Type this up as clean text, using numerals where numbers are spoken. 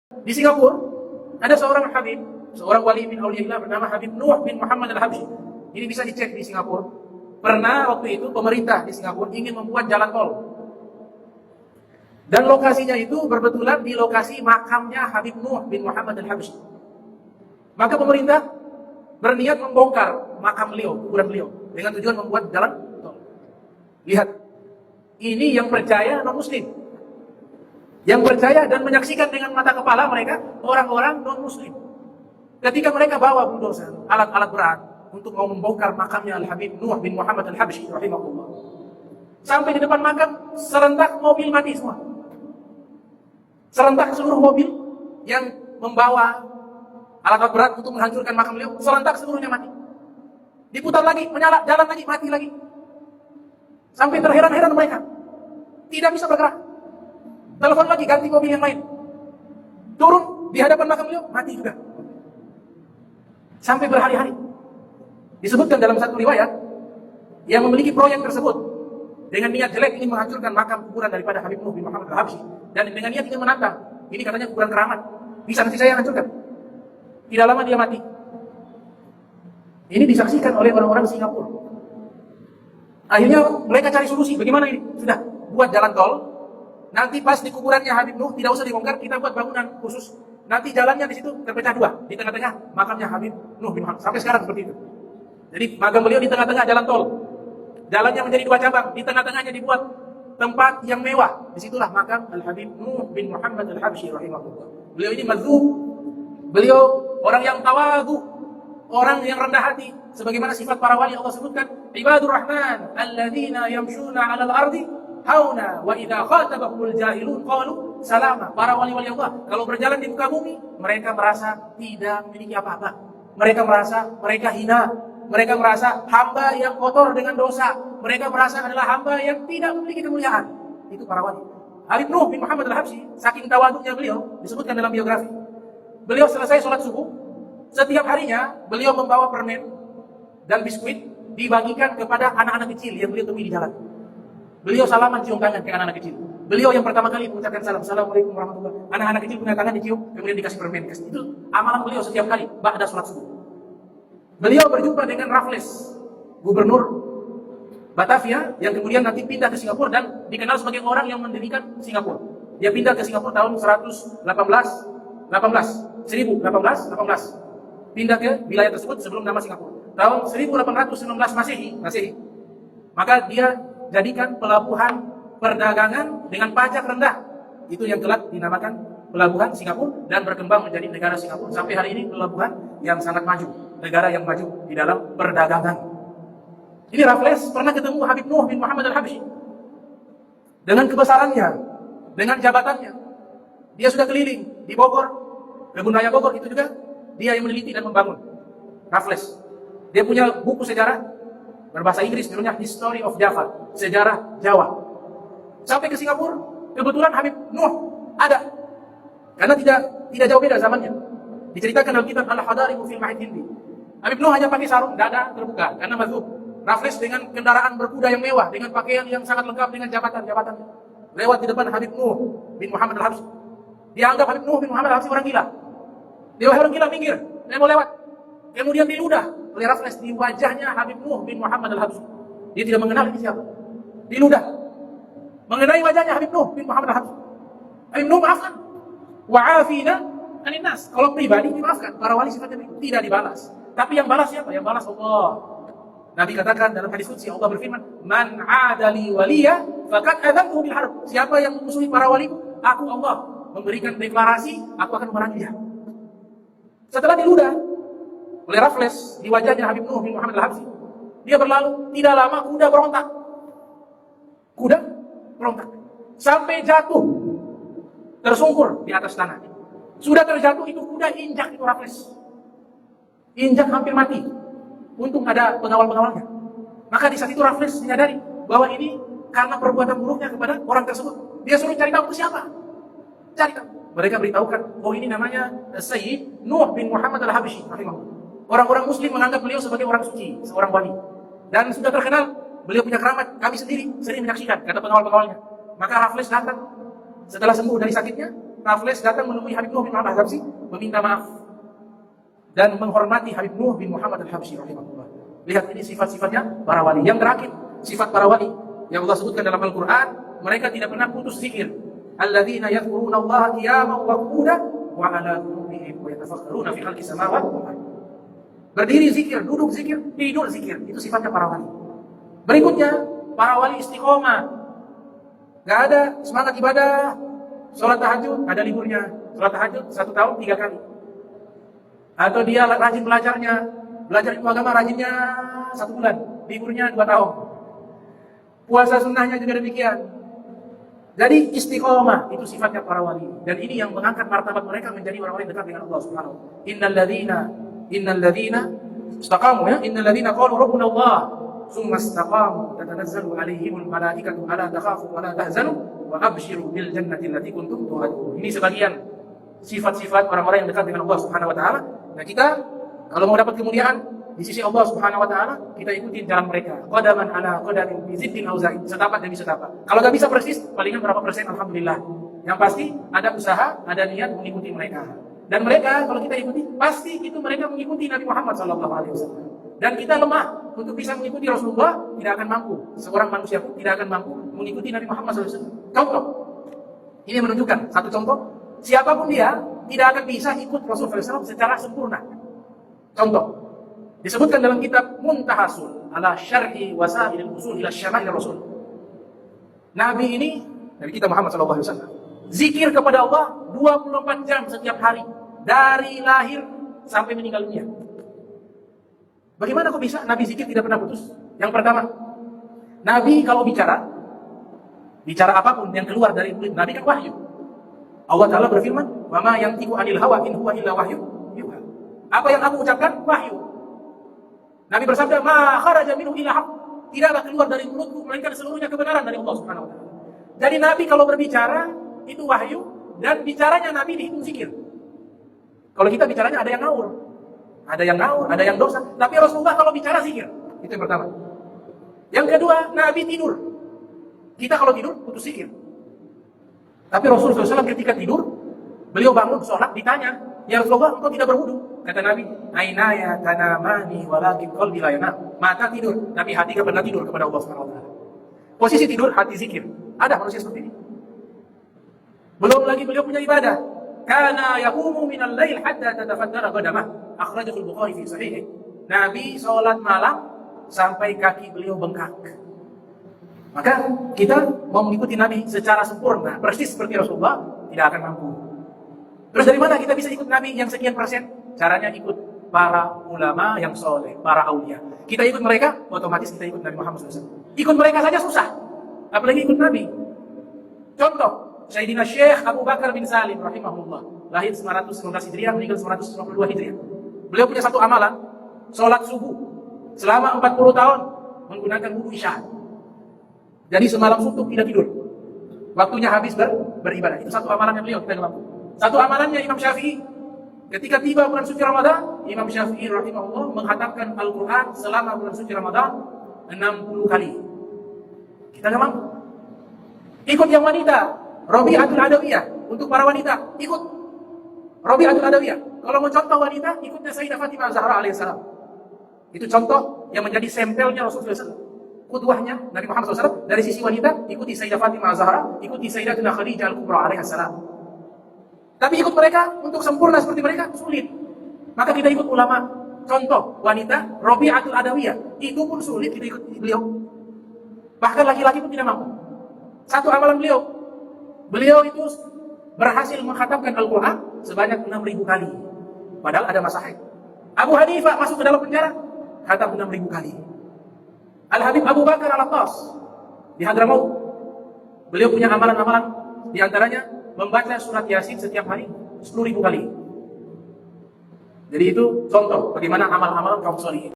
Di Singapura ada seorang Habib, seorang wali min auliyaillah bernama Habib Nuh bin Muhammad Al-Habsyi. Ini bisa dicek di Singapura. Pernah waktu itu pemerintah di Singapura ingin membuat jalan tol. Dan lokasinya itu berbetulan di lokasi makamnya Habib Nuh bin Muhammad Al-Habsyi. Maka pemerintah berniat membongkar makam beliau, kuburan beliau, dengan tujuan membuat jalan tol. Lihat, ini yang percaya non-muslim. Yang percaya dan menyaksikan dengan mata kepala mereka, orang-orang non-muslim. Ketika mereka bawa bulldozer, alat-alat berat, untuk mau membongkar makamnya Al-Habib Nuh bin Muhammad Al-Habsyi rahimahullah. Sampai di depan makam, serentak mobil mati semua. Serentak seluruh mobil yang membawa alat-alat berat untuk menghancurkan makam beliau, serentak seluruhnya mati. Diputar lagi, menyala, jalan lagi, mati lagi. Sampai terheran-heran mereka. Tidak bisa bergerak. Telepon lagi, ganti mobil yang lain. Turun di hadapan makam beliau, mati juga. Sampai berhari-hari. Disebutkan dalam satu riwayat, yang memiliki proyek tersebut dengan niat jelek ingin menghancurkan makam kuburan daripada Habib Nuh bin Muhammad Al-Habsyi, dan dengan niat ingin menantang. Ini katanya kuburan keramat. Bisa nanti saya hancurkan. Tidak lama dia mati. Ini disaksikan oleh orang-orang Singapura. Akhirnya mereka cari solusi. Bagaimana ini? Sudah, buat jalan tol. Nanti pas di kuburannya Habib Nuh, tidak usah dibongkar, kita buat bangunan khusus. Nanti jalannya di situ terpecah dua. Di tengah-tengah makamnya Habib Nuh bin Muhammad. Sampai sekarang seperti itu. Jadi makam beliau di tengah-tengah jalan tol. Jalannya menjadi dua cabang. Di tengah-tengahnya dibuat tempat yang mewah. Disitulah makam Al-Habib Nuh bin Muhammad Al-Habsyi rahimahullah. Beliau ini mazhub. Beliau orang yang tawadu, orang yang rendah hati, sebagaimana sifat para wali Allah sebutkan, ibadur rahman alladzina yamshuna 'alal ardi hauna wa idza khatabahumul jahilun qalu salama. Para wali-wali Allah kalau berjalan di muka bumi, mereka merasa tidak memiliki apa-apa. Mereka merasa mereka hina, mereka merasa hamba yang kotor dengan dosa, mereka merasa adalah hamba yang tidak memiliki kemuliaan. Itu para wali. Habib Nuh bin Muhammad Al-Habsyi, saking tawaduknya beliau, disebutkan dalam biografi. Beliau selesai sholat subuh, setiap harinya beliau membawa permen dan biskuit dibagikan kepada anak-anak kecil yang beliau temui di jalan. Beliau salaman cium tangan ke anak-anak kecil. Beliau yang pertama kali mengucapkan salam, Assalamualaikum warahmatullahi wabarakatuh. Anak-anak kecil punya tangan dicium, kemudian dikasih permen. Itu amalan beliau setiap kali ba'da sholat subuh. Beliau berjumpa dengan Raffles, gubernur Batavia, yang kemudian nanti pindah ke Singapura dan dikenal sebagai orang yang mendirikan Singapura. Dia pindah ke Singapura tahun 1818. Pindah ke wilayah tersebut sebelum nama Singapura. Tahun 1819 Masehi. Maka dia jadikan pelabuhan perdagangan dengan pajak rendah. Itu yang kelak dinamakan pelabuhan Singapura dan berkembang menjadi negara Singapura. Sampai hari ini pelabuhan yang sangat maju, negara yang maju di dalam perdagangan. Ini Raffles pernah ketemu Habib Nuh bin Muhammad Al-Habsyi. Dengan kebesarannya, dengan jabatannya, dia sudah keliling di Bogor, kebun raya Bogor itu juga dia yang meneliti dan membangun. Raffles, dia punya buku sejarah berbahasa Inggris, judulnya History of Java, sejarah Jawa. Sampai ke Singapura, kebetulan Habib Nuh ada, karena tidak jauh beda zamannya. Diceritakan dalam kitab Al-Hadariqu fil Mahid Hindi. Habib Nuh hanya pakai sarung, dada terbuka, karena mazhub. Raffles dengan kendaraan berkuda yang mewah, dengan pakaian yang sangat lengkap, dengan jabatan-jabatannya. Lewat di depan Habib Nuh bin Muhammad Al-Habsyi. Dia anggap Habib Nuh bin Muhammad Al-Habsyi orang gila. Dia orang gila, minggir, saya mau lewat. Kemudian diludah oleh Raffles di wajahnya Habib Nuh bin Muhammad Al-Habsyi. Dia tidak mengenal ini siapa. Diludah. Mengenai wajahnya Habib Nuh bin Muhammad Al-Habsyi. Habib Nuh maafkan. Wa'afina anin nas. Kalau pribadi dimaafkan, para wali sifatnya tidak dibalas. Tapi yang balas siapa? Yang balas Allah. Nabi katakan dalam hadis qudsi, Allah berfirman, "Man 'adali waliya faqad adzantuhu bil harb." Siapa yang memusuhi para waliku, aku Allah memberikan deklarasi, aku akan memerangi dia. Setelah diludah oleh Raffles di wajahnya Habib Nuh bin Muhammad Al-Habsyi, dia berlalu, tidak lama kuda berontak. Kuda berontak. Sampai jatuh, tersungkur di atas tanah. Sudah terjatuh, itu kuda injak itu Raffles. Injak hampir mati. Untung ada pengawal-pengawalnya. Maka di saat itu Raffles menyadari bahwa ini karena perbuatan buruknya kepada orang tersebut. Dia suruh cari tahu itu siapa. Cari tahu. Mereka beritahukan, oh ini namanya Sayyid Nuh bin Muhammad Al-Habsyi rahimahullah. Orang-orang muslim menganggap beliau sebagai orang suci, seorang wali. Dan sudah terkenal, beliau punya keramat. Kami sendiri sering menyaksikan, kata pengawal-pengawalnya. Maka Raffles datang. Setelah sembuh dari sakitnya, Raffles datang menemui Habib Nuh bin Muhammad Al-Habsyi, meminta maaf dan menghormati Habib Nuh bin Muhammad Al-Habsyi rahimahullah. Lihat ini sifat-sifatnya para wali. Yang terakhir, sifat para wali yang Allah sebutkan dalam Al-Quran, mereka tidak pernah putus zikir. Alladzina yadhkuruna Allah qiyaman wa qu'udan wa 'ala junubihim wa yatafakkaruna fi khalqis samawati wal ardh. Berdiri zikir, duduk zikir, tidur zikir. Itu sifatnya para wali. Berikutnya, para wali istiqomah. Gak ada semangat ibadah. Sholat tahajud, ada liburnya. Sholat tahajud 1 tahun 3 kali. Atau dia rajin belajarnya. Belajar ilmu agama rajinnya 1 bulan. Liburnya 2 tahun. Puasa sunnahnya juga demikian. Jadi istiqomah, itu sifatnya para wali. Dan ini yang mengangkat martabat mereka menjadi orang-orang yang dekat dengan Allah Subhanahu wa ta'ala. Innal ladzina istaqamu, ya, innal ladzina qalu rabbuna Allah summa istaqamu tatanazzalu alaihimul malaikatu alla takhafu wa la tahzanu wa abshiru bil jannati allati kuntum tu'adun. Ini sebagian sifat-sifat orang-orang yang dekat dengan Allah Subhanahu wa taala. Nah, kita kalau mau dapat kemuliaan di sisi Allah Subhanahu wa taala, kita ikuti jalan mereka. Qadaman ala qadamin bi ziddin au zaid, setapak demi setapak. Kalau enggak bisa persis, palingan berapa persen alhamdulillah. Yang pasti ada usaha, ada niat mengikuti mereka. Dan mereka kalau kita ikuti, pasti itu mereka mengikuti Nabi Muhammad SAW. Dan kita lemah untuk bisa mengikuti Rasulullah, tidak akan mampu. Seorang manusia pun tidak akan mampu mengikuti Nabi Muhammad SAW. Contoh, ini menunjukkan satu contoh, siapapun dia tidak akan bisa ikut Rasulullah SAW secara sempurna. Contoh, disebutkan dalam kitab Muntahasul ala syar'i wasailil usul ila syama'il Rasul. Nabi ini, Nabi kita Muhammad SAW, zikir kepada Allah 24 jam setiap hari, dari lahir sampai meninggal dunia. Bagaimana kok bisa Nabi zikir tidak pernah putus? Yang pertama, Nabi kalau bicara apapun yang keluar dari mulut Nabi kan wahyu. Allah Ta'ala berfirman, "Wa ma yantiqu 'anil hawa in huwa illa wahyu yuha." Apa yang aku ucapkan wahyu. Nabi bersabda, "Ma kharaja minhu illa haqq." Tidaklah keluar dari mulutku melainkan seluruhnya kebenaran dari Allah Subhanahu wa taala. Jadi Nabi kalau berbicara itu wahyu, dan bicaranya Nabi dihitung zikir. Kalau kita bicaranya ada yang ngawur, ada yang dosa. Tapi Rasulullah kalau bicara zikir. Itu yang pertama. Yang kedua, Nabi tidur. Kita kalau tidur putus zikir. Tapi Rasulullah SAW ketika tidur, beliau bangun sholat, ditanya, "Ya Rasulullah, engkau tidak berwudu?" Kata Nabi, "Ainaya tanamani walakin qalbi la yanam." Mata tidur, tapi hati tidak pernah tidur kepada Allah Subhanahu wa taala. Posisi tidur, hati zikir. Ada manusia seperti ini. Belum lagi beliau punya ibadah. Kana yaqumu minal lail hatta tatafaddara qadamah. Akhrajahu al-Bukhari fi sahihih. Nabi salat malam sampai kaki beliau bengkak. Maka kita mau mengikuti Nabi secara sempurna, persis seperti Rasulullah, tidak akan mampu. Terus dari mana kita bisa ikut Nabi yang sekian persen? Caranya ikut para ulama yang soleh, para aulia. Kita ikut mereka, otomatis kita ikut Nabi Muhammad SAW. Ikut mereka saja susah, apalagi ikut Nabi. Contoh, Sayyidina Syekh Abu Bakar bin Salim rahimahullah, lahir 919 Hijriah, meninggal 992 Hijriah. Beliau punya satu amalan, sholat subuh selama 40 tahun menggunakan wudu isya. Jadi semalam suntuk tidak tidur. Waktunya habis beribadah. Itu satu amalannya beliau, kita mampu. Satu amalannya Imam Syafi'i. Ketika tiba bulan suci Ramadan, Imam Syafi'i rahimahullah menghatamkan Al-Quran selama bulan suci Ramadan 60 kali. Kita nggak mampu. Ikut yang wanita, Rabi'atul Adawiyah. Untuk para wanita, ikut Rabi'atul Adawiyah. Kalau mau contoh wanita, ikutnya Sayyidah Fatimah Zahra alaihissalam. Itu contoh yang menjadi sampelnya Rasulullah SAW. Qudwahnya Nabi Muhammad SAW. Dari sisi wanita, ikuti Sayyidah Fatimah Zahra, ikuti Sayyidatuna Khadijah Al-Kubra alaihissalam. Tapi ikut mereka, untuk sempurna seperti mereka, sulit. Maka kita ikut ulama. Contoh, wanita, Rabi'atul Adawiyah. Itu pun sulit kita ikut beliau. Bahkan laki-laki pun tidak mampu. Satu amalan beliau itu berhasil mengkhatamkan Al-Quran sebanyak 6.000 kali. Padahal ada masa haid. Abu Hanifah masuk ke dalam penjara, khatam 6.000 kali. Al-Habib Abu Bakar Al-Attas di Hadramaut, beliau punya amalan-amalan, di antaranya membaca surat Yasin setiap hari 10.000 kali. Jadi itu contoh bagaimana amal-amal kaum soleh.